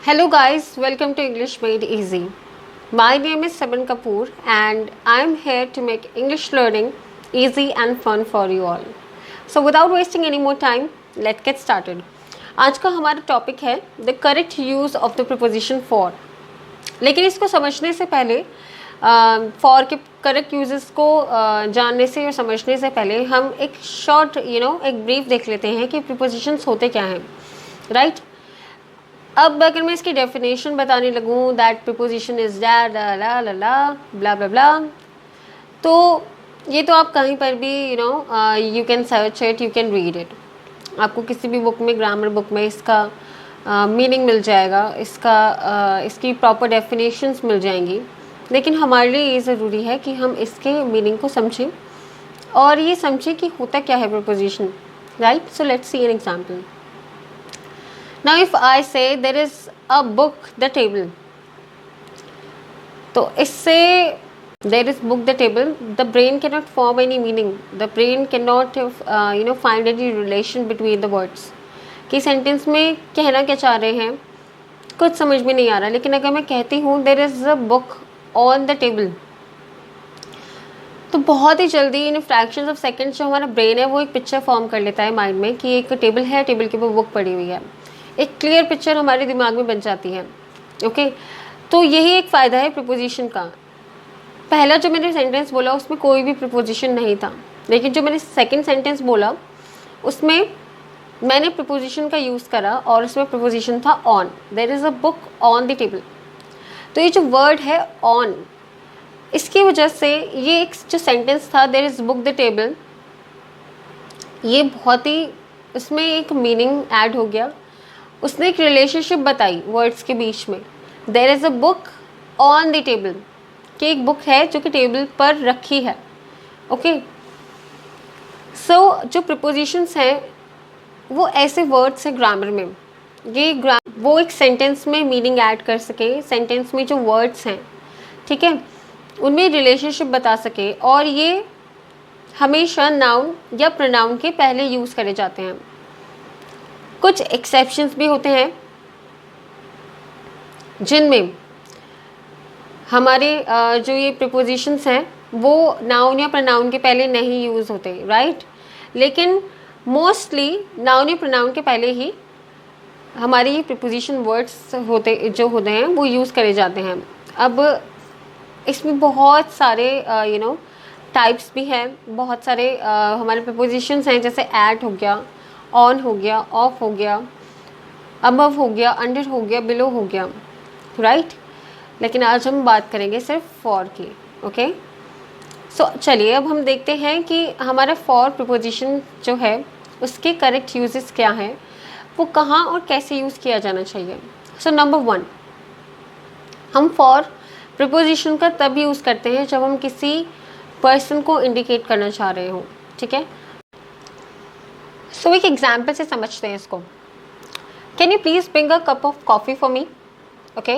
Hello guys, welcome to English Made Easy. My name is Saban Kapoor and I am here to make English learning easy and fun for you all. So without wasting any more time, let's get started. आज का हमारा topic है the correct use of the preposition for. लेकिन इसको समझने से पहले for के करेक्ट यूजेस को जानने से और समझने से पहले हम एक शॉर्ट एक ब्रीफ देख लेते हैं कि प्रीपोजिशंस होते क्या हैं, राइट? अब अगर मैं इसकी डेफिनेशन बताने लगूँ दैट प्रीपोजिशन इज दैट ला ला ला ब्ला ब्ला ब्ला, तो ये तो आप कहीं पर भी you can search it, you can read it. आपको किसी भी बुक में, ग्रामर बुक में इसका मीनिंग मिल जाएगा, इसकी प्रॉपर डेफिनेशंस मिल जाएंगी. लेकिन हमारे लिए ये ज़रूरी है कि हम इसके मीनिंग को समझें और ये समझें कि होता क्या है preposition, right? So let's see an example. Now if I say there is a book the table, तो इससे there is book the table, the brain cannot form any meaning, the brain cannot find any relation between the words. कि sentence में कहना क्या चाह रहे हैं कुछ समझ में नहीं आ रहा. लेकिन अगर मैं कहती हूँ there is a book on the table, तो बहुत ही जल्दी इन फ्रैक्शंस ऑफ सेकंड्स जो हमारा ब्रेन है वो एक पिक्चर फॉर्म कर लेता है माइंड में कि एक टेबल है, टेबल के ऊपर बुक पड़ी हुई है. एक क्लियर पिक्चर हमारे दिमाग में बन जाती है. ओके, तो यही एक फ़ायदा है प्रीपोजिशन का. पहला जो मैंने सेंटेंस बोला उसमें कोई भी प्रीपोजिशन नहीं था, लेकिन जो मैंने सेकंड सेंटेंस बोला उसमें मैंने प्रीपोजिशन का यूज़ करा और उसमें प्रीपोजिशन था on. There is a book on the table. तो ये जो वर्ड है ऑन, इसकी वजह से ये एक जो सेंटेंस था there is book the table, ये बहुत ही उसमें एक मीनिंग ऐड हो गया. उसने एक रिलेशनशिप बताई वर्ड्स के बीच में. There is a book on the table, कि एक बुक है जो कि टेबल पर रखी है. ओके, सो जो प्रीपोजिशंस हैं वो ऐसे वर्ड्स हैं ग्रामर में, वो एक सेंटेंस में मीनिंग ऐड कर सके. सेंटेंस में जो वर्ड्स हैं, ठीक है, उनमें रिलेशनशिप बता सके. और ये हमेशा नाउन या प्रोनाउन के पहले यूज़ करे जाते हैं. कुछ एक्सेप्शंस भी होते हैं जिनमें हमारे जो ये प्रीपोजिशंस हैं वो नाउन या प्रोनाउन के पहले नहीं यूज़ होते, राइट? लेकिन मोस्टली नाउन या प्रोनाउन के पहले ही हमारे ये प्रीपोजिशन वर्ड्स होते हैं वो यूज़ करे जाते हैं. अब इसमें बहुत सारे टाइप्स भी हैं. बहुत सारे हमारे प्रीपोजिशंस हैं, जैसे एट हो गया, ऑन हो गया, ऑफ हो गया, अबव हो गया, अंडर हो गया, बिलो हो गया, राइट? लेकिन आज हम बात करेंगे सिर्फ फॉर की. ओके, सो चलिए अब हम देखते हैं कि हमारा फॉर प्रीपोजिशन जो है उसके करेक्ट यूजेस क्या हैं, वो कहाँ और कैसे यूज़ किया जाना चाहिए. सो नंबर 1, हम फॉर प्रीपोजिशन का तब यूज़ करते हैं जब हम किसी पर्सन को इंडिकेट करना चाह रहे हों, ठीक है? सो एक एग्जाम्पल से समझते हैं इसको. Can you please bring a cup of coffee for me? Okay,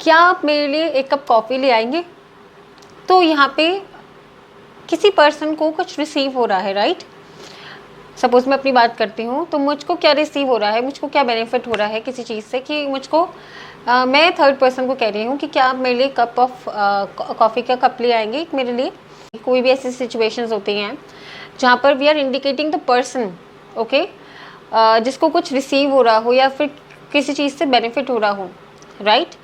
क्या आप मेरे लिए एक कप कॉफ़ी ले आएंगे? तो यहाँ पे किसी पर्सन को कुछ रिसीव हो रहा है, राइट? सपोज़ मैं अपनी बात करती हूँ, तो मुझको क्या रिसीव हो रहा है, मुझको क्या बेनिफिट हो रहा है किसी चीज़ से, कि मुझको मैं थर्ड पर्सन को कह रही हूँ कि क्या आप मेरे लिए कप ऑफ कॉफ़ी का कप ले आएंगे एक मेरे लिए. कोई भी ऐसी सिचुएशंस होती हैं जहाँ पर we are indicating the person, okay, जिसको कुछ रिसीव हो रहा हो या फिर किसी चीज़ से बेनिफिट हो रहा हो, राइट?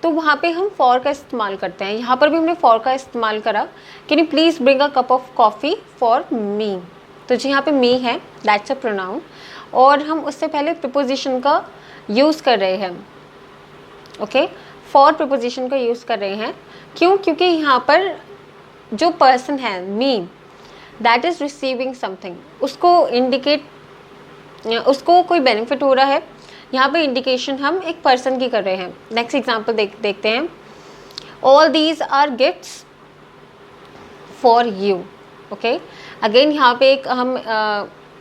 तो वहाँ पे हम फॉर का इस्तेमाल करते हैं. यहाँ पर भी हमने फॉर का इस्तेमाल करा. Can you please bring a cup of coffee for me. तो जी यहाँ पे मी है, दैट्स अ प्रोनाउन, और हम उससे पहले प्रीपोजिशन का यूज़ कर रहे हैं. ओके, फॉर प्रीपोजिशन का यूज़ कर रहे हैं. क्यों? क्योंकि यहाँ पर जो पर्सन है मी, दैट इज़ रिसीविंग समथिंग, उसको कोई बेनिफिट हो रहा है. यहाँ पे इंडिकेशन हम एक पर्सन की कर रहे हैं. नेक्स्ट एग्जांपल देखते हैं. All these are gifts for you. Okay, again यहाँ पे हम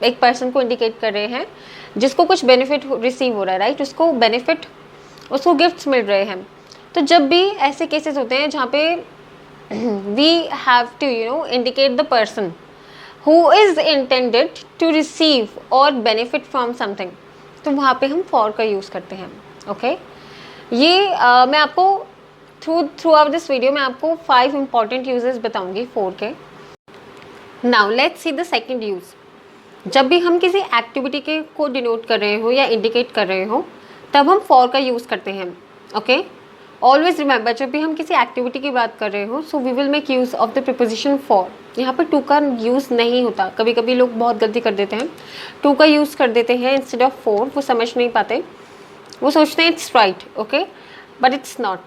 एक पर्सन को इंडिकेट कर रहे हैं जिसको कुछ बेनिफिट रिसीव हो रहा है, राइट? उसको गिफ्ट्स मिल रहे हैं. तो जब भी ऐसे केसेस होते हैं जहाँ पे we have to indicate the person who is intended to receive or benefit from something, तो वहाँ पे हम for का यूज़ करते हैं. ओके ये मैं आपको थ्रू आउट दिस वीडियो मैं आपको 5 इंपॉर्टेंट यूजेस बताऊंगी फॉर के. Now let's see the second use. जब भी हम किसी एक्टिविटी के को डिनोट कर रहे हो या इंडिकेट कर रहे हो तब हम फॉर का यूज़ करते हैं. ओके ऑलवेज रिमेंबर, जब भी हम किसी एक्टिविटी की बात कर रहे हो so we will make use of the preposition for. यहाँ पर टू का यूज़ नहीं होता. कभी कभी लोग बहुत गलती कर देते हैं, टू का यूज़ कर देते हैं इंस्टेड ऑफ फॉर. वो समझ नहीं पाते, वो सोचते हैं it's right. Okay but it's not.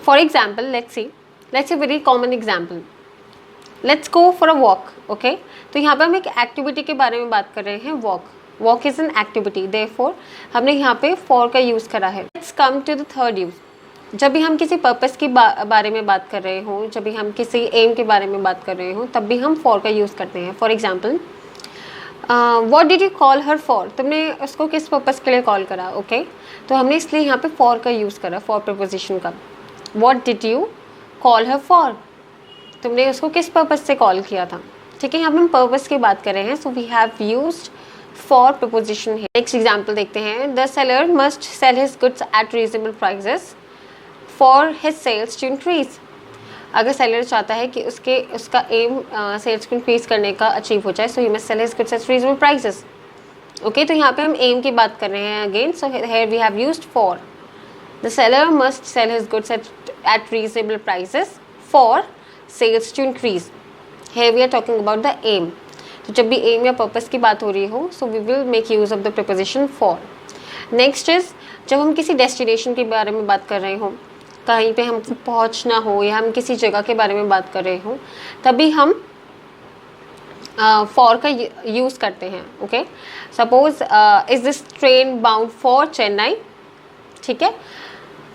For example let's a very common example. Let's go for a walk. Okay तो यहाँ पर हम एक एक्टिविटी के बारे में बात कर रहे हैं. Walk is an activity, therefore हमने यहाँ पे फॉर का यूज़ करा है. Let's come to the third use. जब भी हम किसी पर्पस की बारे में बात कर रहे हों, जब भी हम किसी एम के बारे में बात कर रहे हों, तब भी हम फॉर का यूज़ करते हैं. For example what did you call her for. तुमने उसको किस पर्पस के लिए कॉल करा. ओके तो हमने इसलिए यहाँ पे फॉर का यूज़ करा, फॉर प्रपोजिशन का. What did you call her for, तुमने उसको किस पर्पस से कॉल किया था. ठीक है यहाँ पे हम पर्पस की बात कर रहे हैं. So we have used for preposition है. नेक्स्ट एग्जाम्पल देखते हैं. The seller must sell his goods at reasonable prices for his sales to increase. अगर सेलर चाहता है कि उसका एम सेल्स को इंक्रीज करने का अचीव हो जाए, so he must sell his goods at reasonable prices. Okay तो यहाँ पे हम एम की बात कर रहे हैं again. So here we have used for. The seller must sell his goods at reasonable prices for sales to increase. Here we are talking about the aim. तो जब भी एम या पर्पस की बात हो रही हो so we will make use of the preposition for. Next is जब हम किसी डेस्टिनेशन के बारे में बात कर रहे हो, कहीं पे हमको पहुंचना हो या हम किसी जगह के बारे में बात कर रहे हो, तभी हम फॉर का यूज़ करते हैं. Okay suppose is this train bound for Chennai. ठीक है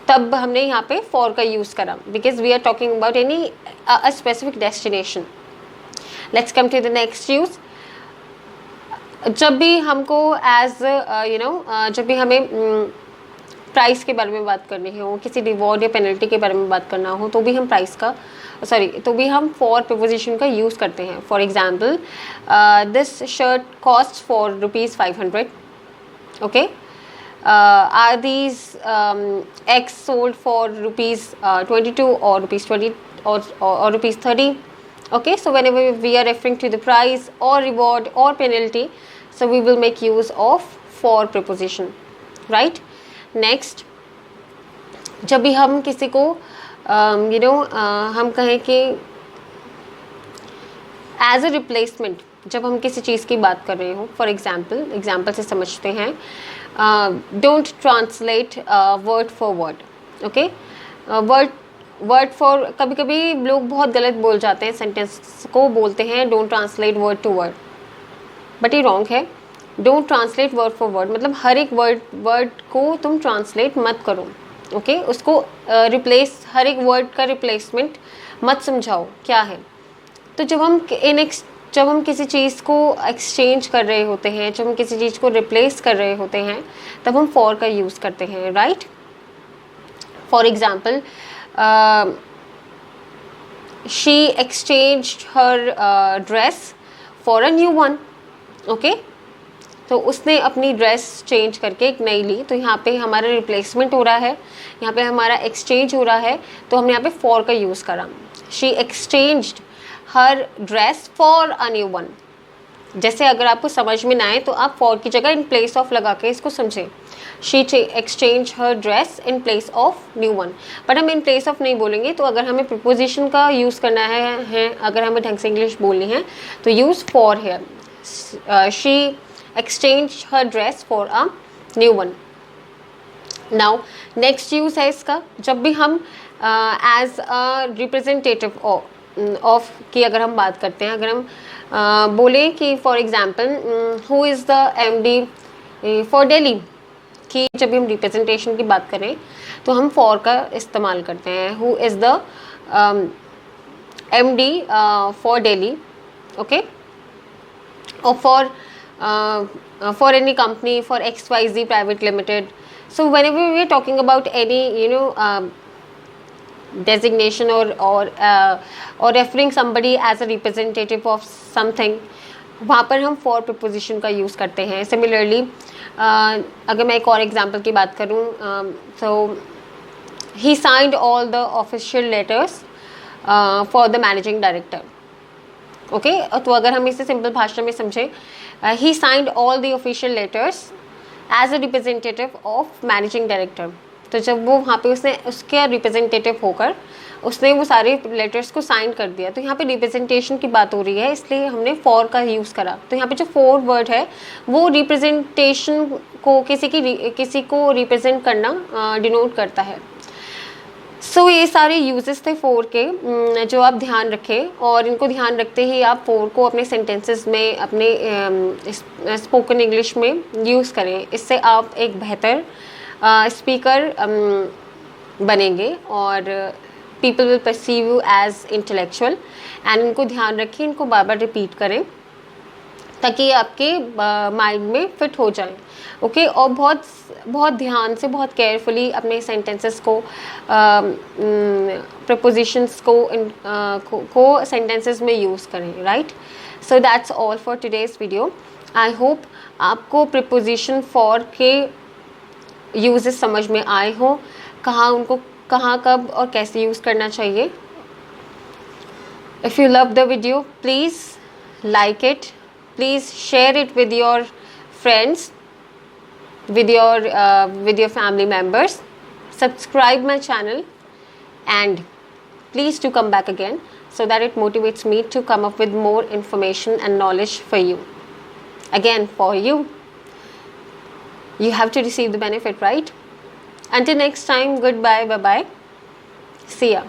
तब हमने यहाँ पे फॉर का यूज़ करा because we are talking about any a specific destination. Let's come to the next use. जब भी हमको एज जब भी हमें प्राइस के बारे में बात करनी हो, किसी रिवॉर्ड या पेनल्टी के बारे में बात करना हो, तो भी हम तो भी हम फॉर प्रपोजिशन का यूज़ करते हैं. For example this shirt cost for ₹500. Okay are these eggs sold for ₹22 or ₹20 or ₹30. Okay so whenever we are referring to the price or reward or penalty, so we will make use of for preposition, right? Next जब भी हम किसी को हम कहें कि as a replacement, जब हम किसी चीज़ की बात कर रहे हो, फॉर एग्जाम्पल से समझते हैं. Don't translate word for word. Okay word for, कभी कभी लोग बहुत गलत बोल जाते हैं, सेंटेंस को बोलते हैं don't translate word to word, but ये रॉन्ग है. Don't translate word for word मतलब हर एक वर्ड को तुम ट्रांसलेट मत करो. ओके उसको रिप्लेस, हर एक वर्ड का रिप्लेसमेंट मत समझाओ क्या है. तो जब हम किसी चीज़ को एक्सचेंज कर रहे होते हैं, जब हम किसी चीज़ को रिप्लेस कर रहे होते हैं, तब हम फॉर का यूज़ करते हैं, right. For example she exchanged her dress for a new one. Okay तो उसने अपनी ड्रेस चेंज करके एक नई ली. तो यहाँ पे हमारा रिप्लेसमेंट हो रहा है, यहाँ पे हमारा एक्सचेंज हो रहा है, तो हमने यहाँ पे फॉर का यूज़ करा. She exchanged her dress for a new one. जैसे अगर आपको समझ में ना आए तो आप फॉर की जगह इन प्लेस ऑफ लगा के इसको समझें. She exchange her dress in place of new one. But हम इन प्लेस ऑफ नहीं बोलेंगे. तो अगर हमें प्रीपोजिशन का यूज़ करना है अगर हमें ढंग से इंग्लिश बोलनी है तो use for here. She exchange her dress for a new one. Now next use है इसका, जब भी हम एज अ रिप्रेजेंटेटिव ऑफ की अगर हम बात करते हैं, अगर हम बोलें कि for example who is the MD for Delhi, कि जब भी हम रिप्रेजेंटेशन की बात करें तो हम फॉर का इस्तेमाल करते हैं. Who is the MD for Delhi. Okay और for any company, for XYZ private limited. So whenever we are talking about any designation or referring somebody as a representative of something, वहाँ पर हम for preposition का use करते हैं. Similarly अगर मैं एक और एग्जांपल की बात करूँ, so he signed all the official letters for the managing director. Okay, तो अगर हम इसे सिंपल भाषा में समझें, he signed all the official letters as a representative of managing director. तो जब वो वहाँ पे उसने उसके रिप्रेजेंटेटिव होकर उसने वो सारे लेटर्स को साइन कर दिया, तो यहाँ पे रिप्रेजेंटेशन की बात हो रही है, इसलिए हमने फॉर का यूज़ करा। तो यहाँ पे जो फॉर वर्ड है वो रिप्रेजेंटेशन को किसी को रिप्रेजेंट करना डिनोट करता है। सो ये सारे यूजेस थे फोर के, जो आप ध्यान रखें, और इनको ध्यान रखते ही आप फोर को अपने सेंटेंसेस में, अपने स्पोकन इंग्लिश में यूज़ करें। इससे आप एक बेहतर स्पीकर बनेंगे और people will perceive you as intellectual. And इनको ध्यान रखें, इनको बार बार रिपीट करें ताकि आपके माइंड में फिट हो जाए। ओके, और बहुत बहुत ध्यान से, बहुत केयरफुली अपने सेंटेंसेस को, प्रपोजिशंस को सेंटेंसेस में यूज़ करें, right. So that's all for today's video. I hope आपको प्रपोजिशन फॉर के यूजेस समझ में आए हों, कहाँ कब और कैसे यूज़ करना चाहिए। If you love the video, please like it, please share it with your friends, with your family members. Subscribe my channel and please do come back again, so that it motivates me to come up with more information and knowledge for you. Again, for you have to receive the benefit, right? Until next time, goodbye, bye bye, see ya.